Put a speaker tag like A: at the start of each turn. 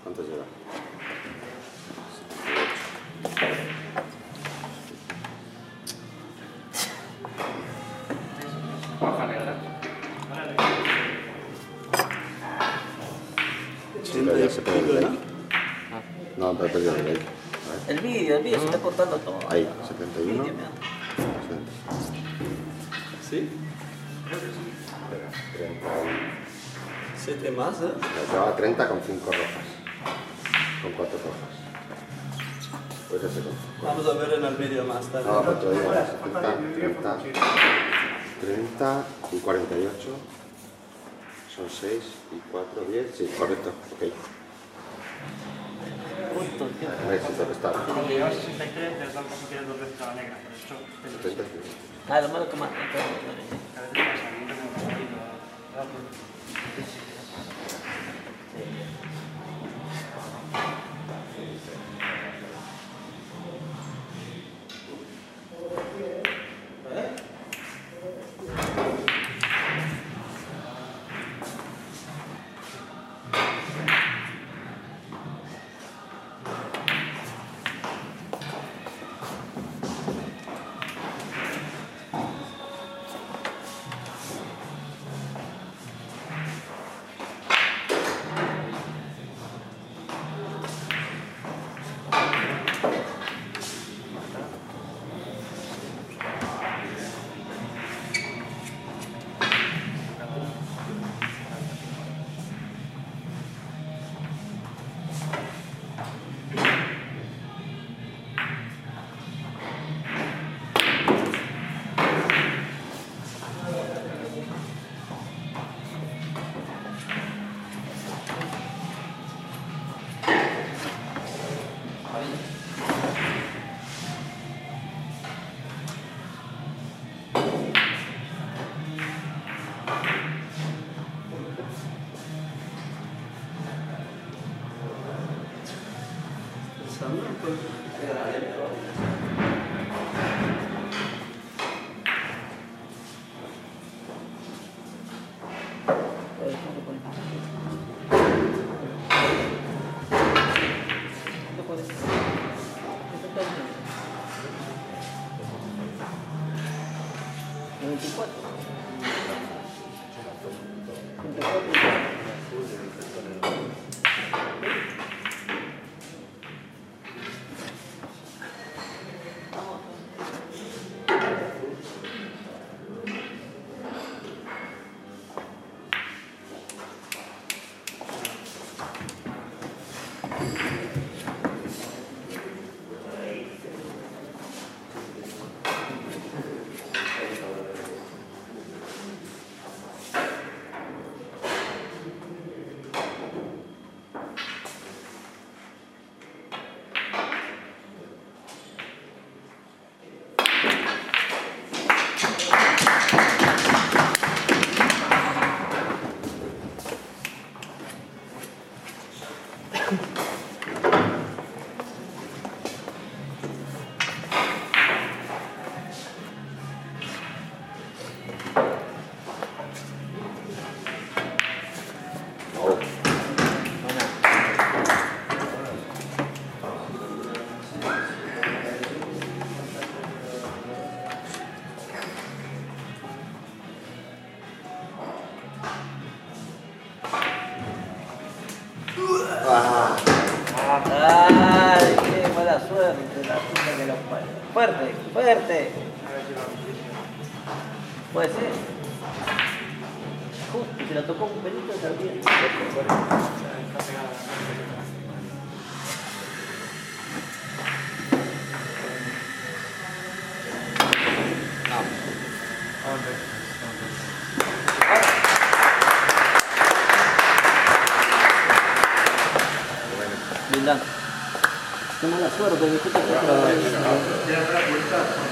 A: ¿Cuánto lleva? Ya se pone el like. No, pero he perdido el like.
B: El vídeo se está contando todo.
A: Ahí, 71.
C: ¿Sí?
A: Espera, 30.
C: 7 más, ¿eh?
A: Llevaba 30 con 5 rojas. Con 4 rojas. Pues ese con 5.
C: Vamos a ver en el vídeo más tarde.
A: No, pero te digo, 70, 30 y 48. Son 6 y 4, 10. Sí, correcto. Ok.
B: Justo, tío.
A: Un éxito que está.
D: Cuando llevas 63, te das cuenta que tienes 2 veces la negra. Por eso, te lo
A: 70.
B: Ah, lo malo que más.
D: a veces pasa, yo tengo que salir a
B: Fuerte, fuerte.
D: A ver si va a venir.
B: Puede ser. Justo, si la tocó un pelito de sardina.
D: Está pegada.
B: Linda. Qué mala suerte, que justo
D: Ya está la puerta.